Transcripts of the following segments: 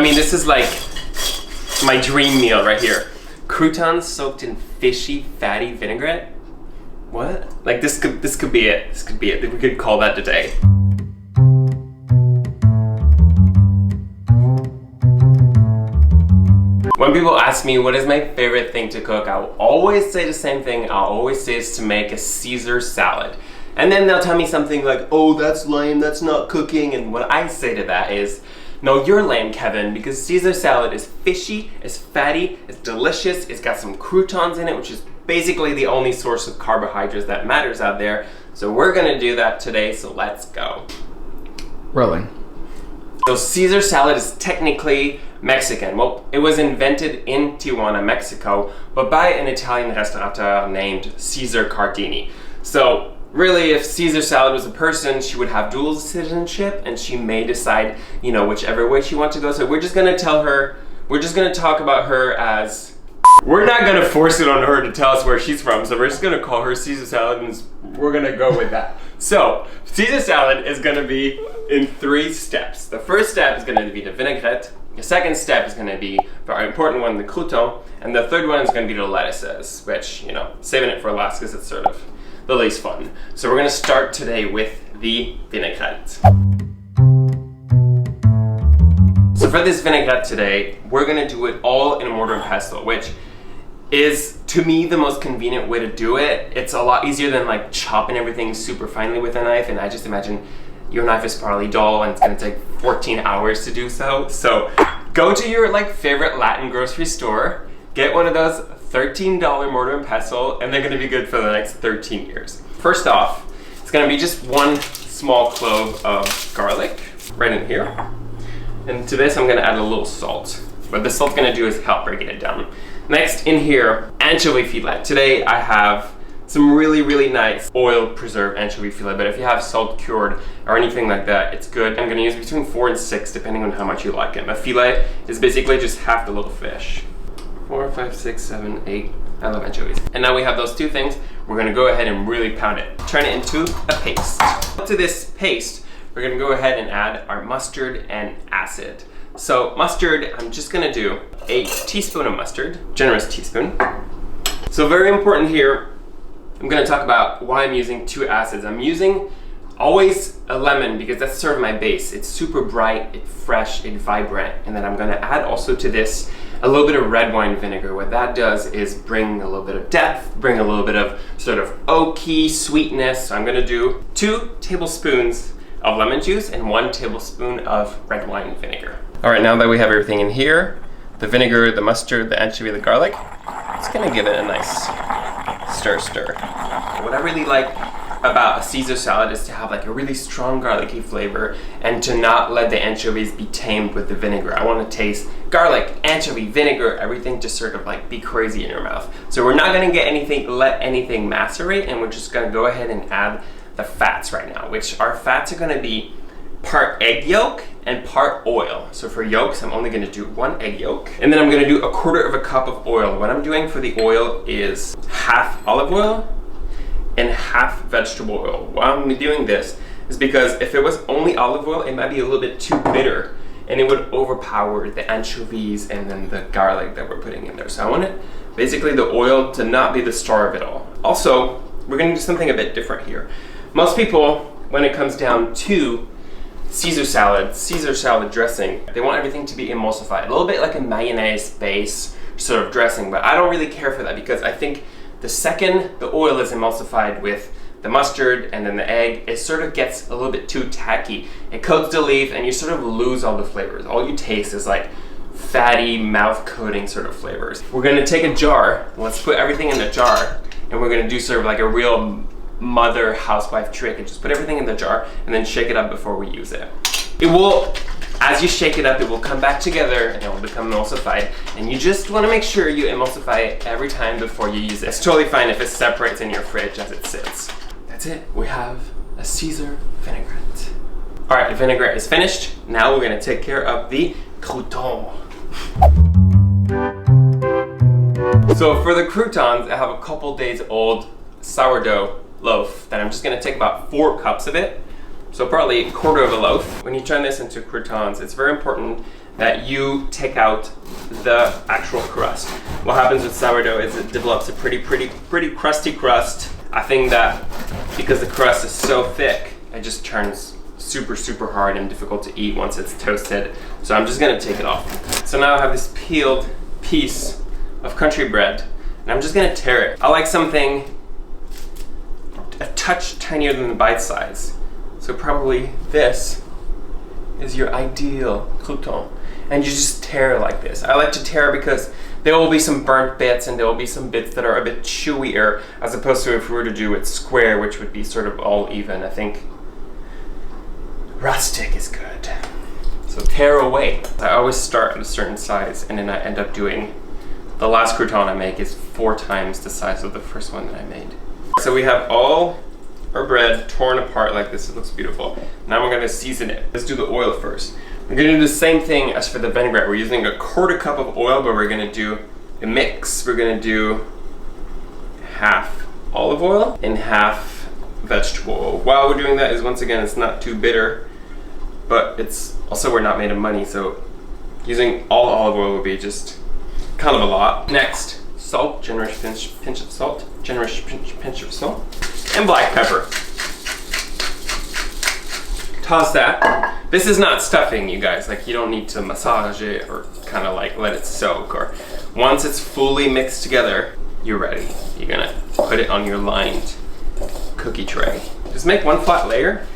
I mean, this is like my dream meal right here. Croutons soaked in fishy, fatty vinaigrette. What? Like this could be it. This could be it. We could call that today. When people ask me what is my favorite thing to cook, I'll always say the same thing. I'll always say is to make a Caesar salad. And then they'll tell me something like, oh, that's lame, that's not cooking. And what I say to that is, no, you're lame, Kevin, because Caesar salad is fishy, it's fatty, it's delicious, it's got some croutons in it, which is basically the only source of carbohydrates that matters out there. So we're gonna do that today, so let's go. Rolling. So Caesar salad is technically Mexican. Well, it was invented in Tijuana, Mexico, but by an Italian restaurateur named Caesar Cardini. So really, if Caesar salad was a person, she would have dual citizenship and she may decide, you know, whichever way she wants to go. So we're just gonna talk about her as, we're not gonna force it on her to tell us where she's from. So we're just gonna call her Caesar salad and we're gonna go with that. So Caesar salad is gonna be in 3 steps. The first step is gonna be the vinaigrette. The second step is gonna be, very important one, the crouton. And the third one is gonna be the layerssss, which, you know, saving it for last because it's sort of the least fun. So we're gonna start today with the vinaigrette. So for this vinaigrette today, we're gonna do it all in a mortar and pestle, which is, to me, the most convenient way to do it. It's a lot easier than like chopping everything super finely with a knife, and I just imagine your knife is probably dull and it's gonna take 14 hours to do so. So go to your like favorite Latin grocery store, get one of those $13 mortar and pestle, and they're gonna be good for the next 13 years. First off, it's gonna be just 1 small clove of garlic right in here. And to this, I'm gonna add a little salt. What the salt's gonna do is help break it down. Next, in here, anchovy fillet. Today, I have some really, really nice oil preserved anchovy fillet, but if you have salt cured or anything like that, it's good. I'm gonna use between 4 and 6, depending on how much you like it. A fillet is basically just half the little fish. 4, 5, 6, 7, 8. I love anchovies. And now we have those 2 things. We're gonna go ahead and really pound it. Turn it into a paste. To this paste, we're gonna go ahead and add our mustard and acid. So mustard, I'm just gonna do a teaspoon of mustard, generous teaspoon. So very important here, I'm gonna talk about why I'm using 2 acids. I'm using always a lemon because that's sort of my base. It's super bright, it's fresh, it's vibrant. And then I'm gonna add also to this a little bit of red wine vinegar. What that does is bring a little bit of depth, bring a little bit of sort of oaky sweetness. So I'm gonna do 2 tablespoons of lemon juice and 1 tablespoon of red wine vinegar. All right, now that we have everything in here, the vinegar, the mustard, the anchovy, the garlic, it's gonna give it a nice stir. What I really like about a Caesar salad is to have like a really strong garlicky flavor and to not let the anchovies be tamed with the vinegar. I want to taste garlic, anchovy, vinegar, everything just sort of like be crazy in your mouth. So we're not going to let anything macerate, and we're just going to go ahead and add the fats right now, which our fats are going to be part egg yolk and part oil. So for yolks, I'm only going to do 1 egg yolk, and then I'm going to do 1/4 cup of oil. What I'm doing for the oil is half olive oil and half vegetable oil. Why I'm doing this is because if it was only olive oil, it might be a little bit too bitter and it would overpower the anchovies and then the garlic that we're putting in there. So I want it, basically the oil to not be the star of it all. Also, we're gonna do something a bit different here. Most people, when it comes down to Caesar salad dressing, they want everything to be emulsified. A little bit like a mayonnaise base sort of dressing, but I don't really care for that because I think the second the oil is emulsified with the mustard and then the egg, it sort of gets a little bit too tacky. It coats the leaf and you sort of lose all the flavors. All you taste is like fatty, mouth-coating sort of flavors. We're gonna take a jar, let's put everything in the jar, and we're gonna do sort of like a real mother housewife trick and just put everything in the jar and then shake it up before we use it. It will, as you shake it up, it will come back together and it will become emulsified. And you just want to make sure you emulsify it every time before you use it. It's totally fine if it separates in your fridge as it sits. That's it. We have a Caesar vinaigrette. All right, the vinaigrette is finished. Now we're going to take care of the croutons. So for the croutons, I have a couple days old sourdough loaf that I'm just going to take about 4 cups of it. So probably 1/4 of a loaf. When you turn this into croutons, it's very important that you take out the actual crust. What happens with sourdough is it develops a pretty crusty crust. I think that because the crust is so thick, it just turns super hard and difficult to eat once it's toasted. So I'm just gonna take it off. So now I have this peeled piece of country bread, and I'm just gonna tear it. I like something a touch tinier than the bite size. So probably this is your ideal crouton. And you just tear like this. I like to tear because there will be some burnt bits and there will be some bits that are a bit chewier, as opposed to if we were to do it square, which would be sort of all even. I think rustic is good. So tear away. I always start at a certain size and then I end up doing, the last crouton I make is 4 times the size of the first one that I made. So we have all our bread torn apart like this. It looks beautiful. Now we're gonna season it. Let's do the oil first. We're gonna do the same thing as for the vinaigrette. We're using a 1/4 cup of oil, but we're gonna do a mix. We're gonna do half olive oil and half vegetable oil. While we're doing that is, once again, it's not too bitter, but it's also, we're not made of money, so using all olive oil would be just kind of a lot. Next, salt, generous pinch of salt, generous pinch of salt, and black pepper. Toss that. This is not stuffing, you guys. Like, you don't need to massage it or kind of like let it soak. Or once it's fully mixed together, you're ready. You're gonna put it on your lined cookie tray. Just make one flat layer.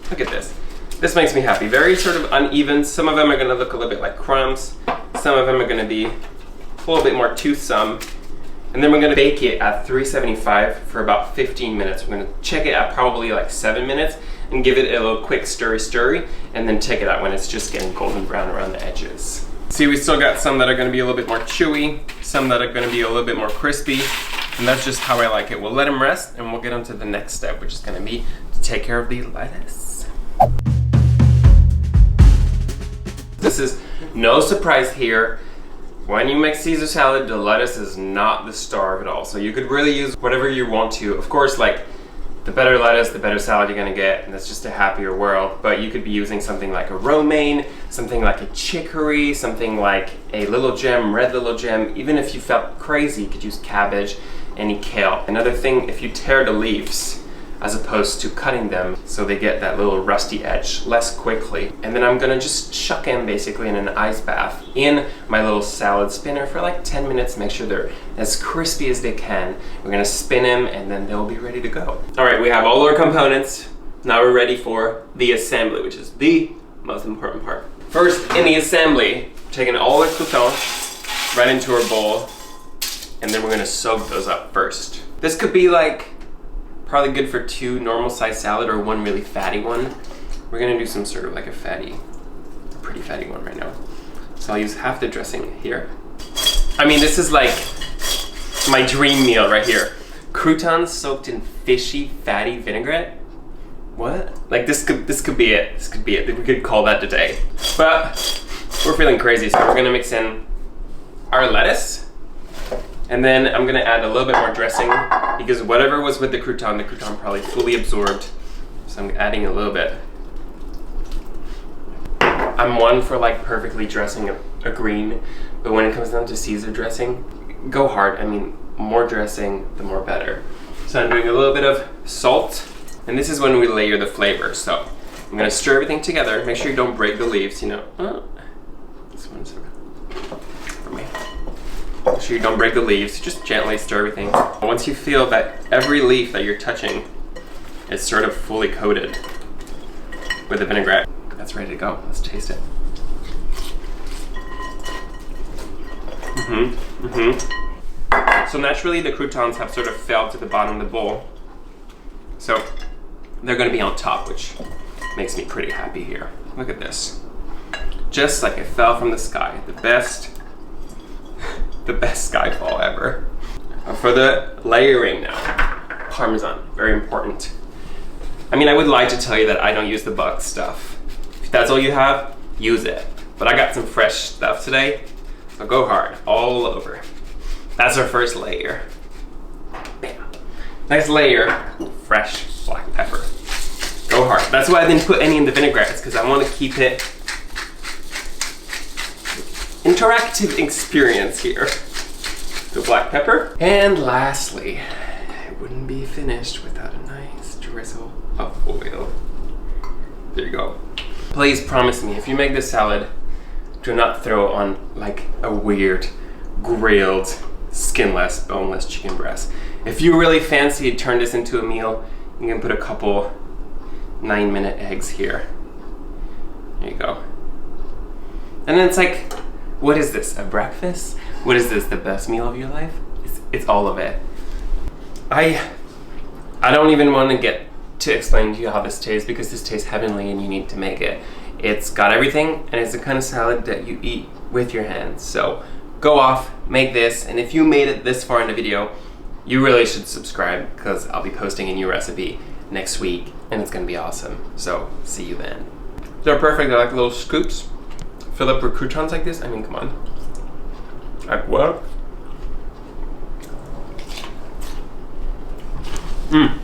Look at this. This makes me happy. Very sort of uneven. Some of them are gonna look a little bit like crumbs. Some of them are gonna be a little bit more toothsome. And then we're gonna bake it at 375 for about 15 minutes. We're gonna check it at probably like 7 minutes and give it a little quick stirry, and then take it out when it's just getting golden brown around the edges. See, we still got some that are gonna be a little bit more chewy, some that are gonna be a little bit more crispy, and that's just how I like it. We'll let them rest and we'll get on to the next step, which is gonna be to take care of the lettuce. This is no surprise here. When you make Caesar salad, the lettuce is not the star of it all. So you could really use whatever you want to. Of course, like, the better lettuce, the better salad you're gonna get, and that's just a happier world. But you could be using something like a romaine, something like a chicory, something like a little gem, red little gem. Even if you felt crazy, you could use cabbage, any kale. Another thing, if you tear the leaves, as opposed to cutting them, so they get that little rusty edge less quickly. And then I'm gonna just chuck in basically in an ice bath in my little salad spinner for like 10 minutes, make sure they're as crispy as they can. We're gonna spin them and then they'll be ready to go. All right, we have all our components. Now we're ready for the assembly, which is the most important part. First, in the assembly, taking all the croutons right into our bowl, and then we're gonna soak those up first. This could be like probably good for 2 normal size salad or 1 really fatty one. We're gonna do some sort of like a pretty fatty one right now. So I'll use half the dressing here. I mean, this is like my dream meal right here. Croutons soaked in fishy, fatty vinaigrette. What? Like this could be it. This could be it. We could call that the day. But we're feeling crazy, so we're gonna mix in our lettuce. And then I'm gonna add a little bit more dressing because whatever was with the crouton probably fully absorbed. So I'm adding a little bit. I'm one for like perfectly dressing a green, but when it comes down to Caesar dressing, go hard. I mean, more dressing, the more better. So I'm doing a little bit of salt, and this is when we layer the flavor. So I'm gonna stir everything together. Make sure you don't break the leaves, you know. This one's for me. Make sure you don't break the leaves, just gently stir everything. Once you feel that every leaf that you're touching is sort of fully coated with the vinaigrette, that's ready to go. Let's taste it. So naturally the croutons have sort of fell to the bottom of the bowl. So they're gonna be on top, which makes me pretty happy here. Look at this. Just like it fell from the sky. The best skyfall ever. For the layering now, Parmesan, very important. I mean, I would like to tell you that I don't use the bug stuff. If that's all you have, use it. But I got some fresh stuff today, so go hard, all over. That's our first layer. Bam. Next layer, fresh black pepper. Go hard. That's why I didn't put any in the vinaigrette, it's because I want to keep it interactive experience here. The black pepper. And lastly, it wouldn't be finished without a nice drizzle of oil. There you go. Please promise me, if you make this salad, do not throw on like a weird grilled, skinless, boneless chicken breast. If you really fancy to turn this into a meal, you can put a couple 9-minute eggs here. There you go. And then it's like, what is this, a breakfast? What is this, the best meal of your life? It's all of it. I don't even want to get to explain to you how this tastes, because this tastes heavenly and you need to make it. It's got everything, and it's the kind of salad that you eat with your hands. So go off, make this, and if you made it this far in the video, you really should subscribe, because I'll be posting a new recipe next week, and it's gonna be awesome. So see you then. They're perfect. They're like little scoops. Fill up with croutons like this. I mean, come on. Like what? Mmm.